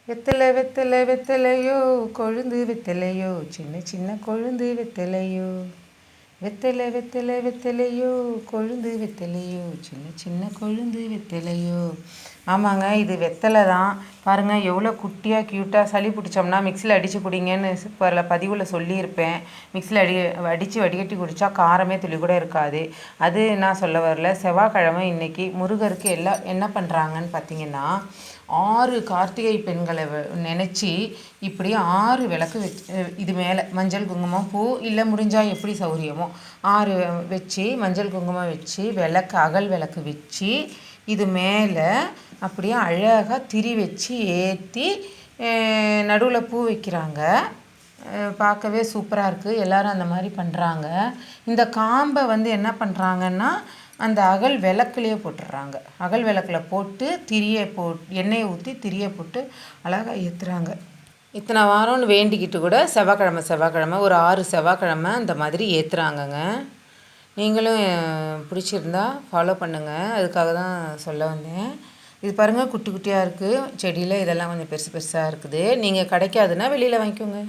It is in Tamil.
வெத்தலை வெத்தலை வெத்தலையோ கொழுந்து வெத்தலையோ சின்ன சின்ன கொழுந்து வெத்தலையோ. வெத்தலை வெத்தலை வெத்தலையோ கொழுந்து வெத்தலையோ சின்ன சின்ன கொழுந்து வெத்தலையோ. ஆமாங்க, இது வெத்தலை தான். பாருங்கள் எவ்வளோ குட்டியாக க்யூட்டாக. சளி பிடிச்சோம்னா மிக்சியில் அடித்து குடிங்கன்னு பதிவில் சொல்லியிருப்பேன். மிக்சியில் அடித்து வடிகட்டி குடித்தா காரமே துளி கூட இருக்காது. அது நான் சொல்ல வரல. செவ்வாய்க்கிழமை இன்றைக்கி முருகருக்கு எல்லாம் என்ன பண்ணுறாங்கன்னு பார்த்தீங்கன்னா, 6 கார்த்திகை பெண்களை நினச்சி இப்படி 6 விளக்கு இது மேலே மஞ்சள் குங்குமம் பூ இல்லை முடிஞ்சால் எப்படி சௌரியமோ 6 வச்சு மஞ்சள் குங்குமம் வச்சு அகல் விளக்கு வச்சு இது மேலே அப்படியே அழகாக திரி வச்சு ஏற்றி நடுவில் பூ வைக்கிறாங்க. பார்க்கவே சூப்பராக இருக்குது. எல்லோரும் அந்த மாதிரி பண்ணுறாங்க. இந்த காம்பை என்ன பண்ணுறாங்கன்னா அந்த அகல் விளக்குலேயே போட்டுடுறாங்க. அகல் விளக்கில் போட்டு எண்ணெயை ஊற்றி திரியை போட்டு அழகாக ஏற்றுறாங்க. இத்தனை வாரம்னு வேண்டிக்கிட்டு கூட செவ்வாய்க்கிழமை ஒரு 6 செவ்வாய்க்கிழமை அந்த மாதிரி ஏற்றுறாங்கங்க. நீங்களும் பிடிச்சிருந்தா ஃபாலோ பண்ணுங்கள். அதுக்காக தான் சொல்ல வந்தேன். இது பாருங்கள் குட்டி குட்டியாக இருக்குது. செடியில் இதெல்லாம் கொஞ்சம் பெருசாக இருக்குது. நீங்கள் கிடைக்காதுன்னா வெளியில் வாங்கிக்கோங்க.